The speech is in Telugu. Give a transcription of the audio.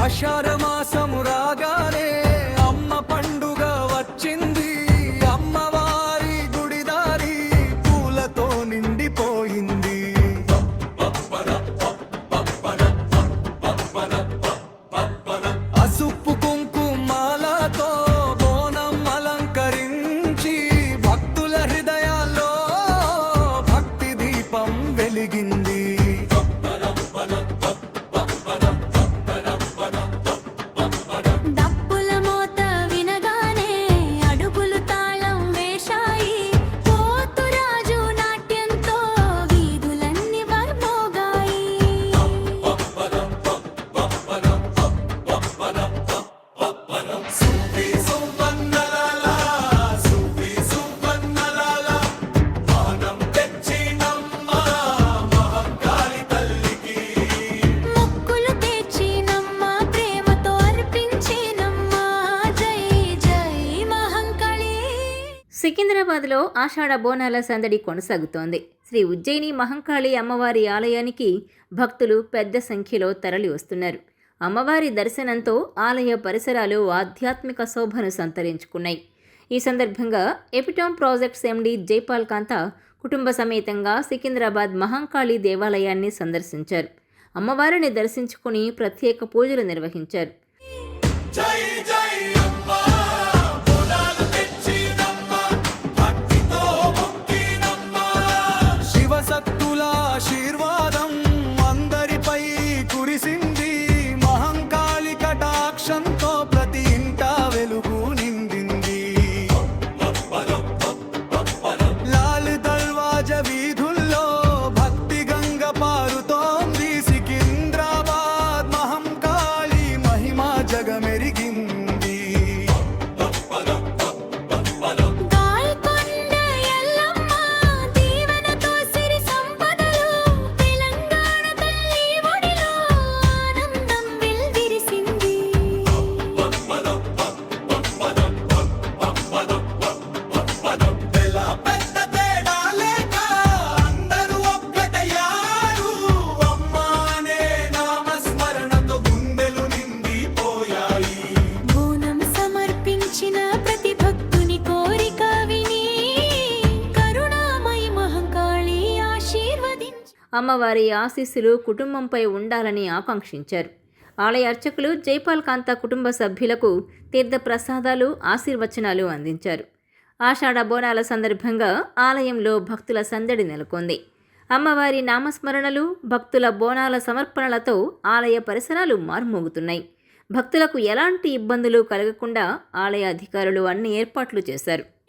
ఆషాఢమాసం రాగానే అమ్మ పండుగ వచ్చింది. అమ్మవారి గుడిదారి పూలతో నిండిపోయింది. అసుప్పు కుంకుమాలతో బోనం అలంకరించి భక్తుల హృదయాల్లో భక్తి దీపం వెలిగింది. సికింద్రాబాద్లో ఆషాఢ బోనాల సందడి కొనసాగుతోంది. శ్రీ ఉజ్జయిని మహంకాళి అమ్మవారి ఆలయానికి భక్తులు పెద్ద సంఖ్యలో తరలి వస్తున్నారు. అమ్మవారి దర్శనంతో ఆలయ పరిసరాలు ఆధ్యాత్మిక శోభను సంతరించుకున్నాయి. ఈ సందర్భంగా ఎపిటామ్ ప్రాజెక్ట్స్ ఎండీ జైపాల్ కాంతా కుటుంబ సమేతంగా సికింద్రాబాద్ మహంకాళి దేవాలయాన్ని సందర్శించారు. అమ్మవారిని దర్శించుకుని ప్రత్యేక పూజలు నిర్వహించారు. ఆశీర్వాదం అందరిపై కురిసింది. మహంకాళి కటాక్షంతో ప్రతి ఇంట వెలుగు నిండింది. లాల్ దర్వాజ వీధుల్లో భక్తి గంగ పారుతోంది. సికింద్రాబాద్ మహంకాళి మహిమ జగమెరిగింది. అమ్మవారి ఆశీస్సులు కుటుంబంపై ఉండాలని ఆకాంక్షించారు. ఆలయ అర్చకులు జైపాల్ కాంతా కుటుంబ సభ్యులకు తీర్థప్రసాదాలు, ఆశీర్వచనాలు అందించారు. ఆషాఢ బోనాల సందర్భంగా ఆలయంలో భక్తుల సందడి నెలకొంది. అమ్మవారి నామస్మరణలు, భక్తుల బోనాల సమర్పణలతో ఆలయ పరిసరాలు మార్మోగుతున్నాయి. భక్తులకు ఎలాంటి ఇబ్బందులు కలగకుండా ఆలయ అధికారులు అన్ని ఏర్పాట్లు చేశారు.